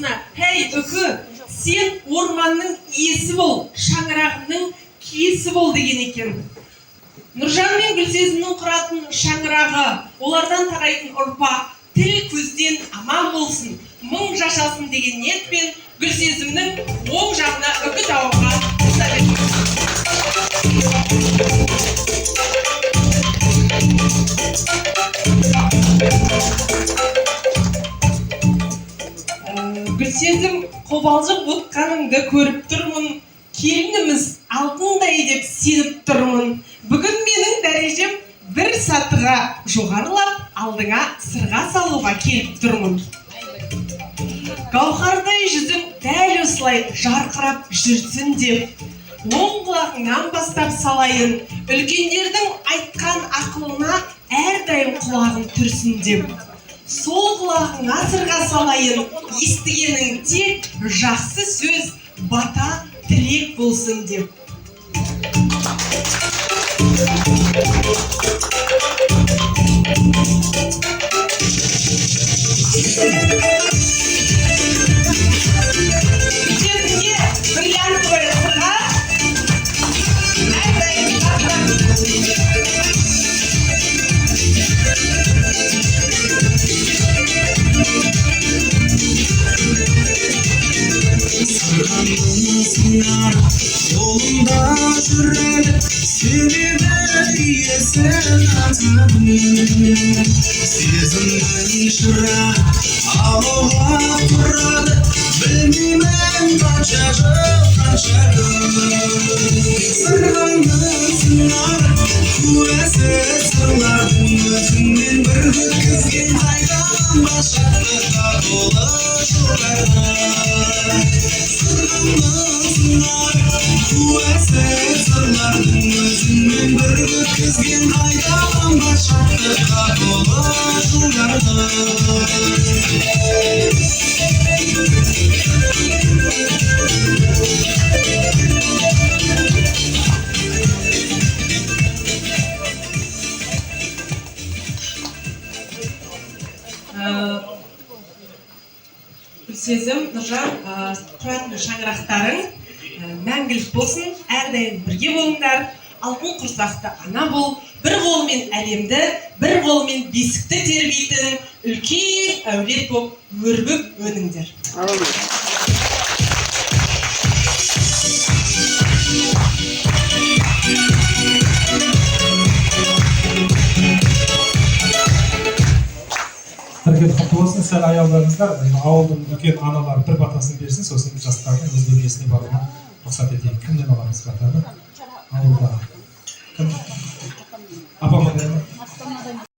осына, «Хей, үкі, сен орманның иесі бол, шаңырағының киесі бол» деген екен. Нұржан мен Гүлсезімнің құратын шаңырағы, олардан тарайтын ұрпақ, тіл көзден аман болсын, мың жашасын деген ниетпен Гүлсезімнің оң жағына үкі тауға ұстап етеміз. Гүлсезім, қобалжып отқаныңды көріп тұрмын, келініміз алтындай деп сеніп тұрмын. Бүгін менің дәрежем бір сатыға жоғарылап, алдыңа сырға салуға келіп тұрмын. Гауһардай жүзің дәл осылай жарқырап жүрсін деп, оң құлағыңнан бастап салайын, үлкендердің айтқан ақылына әрдайым құлағың түрсін деп. Сол құлағыңа сырға салайын, естігенің тек жақсы сөз, бата, тілек болсын деп. Үйтетінде бриллиантовый сырға әрдайым Сырғанның жолында жүреді, себебі иесін атадым. Сезімнің шырағы алауға тұрады, білмеймін қанша жыл, қанша күн. Сырғанның сыңары, куәсі сырлардың өзіңмен бір өткізген қайдан башақта толы жылдарда. Куәсі сырлардың өзіңмен бір өткізген қайдан башақта толы жылдарда. Гүлсезім, Нұржан, құратын шаңырақтарың мәңгілік болсын, әрдайым бірге болыңдар. Алтын құрсақты ана бол, бір қолмен әлемді, бір қолмен бесікті тербейтін үлкен әулет боп, өрбіп өніңдер. Әрекет құтты болсын, сәл аялдарыңыздар, ауылдың үлкен аналары бір батасын берсін, сосын жастардың өз бөлмесіне баруына рұқсат етейік. Кімнен аламыз батаны? Ауылда. Кім?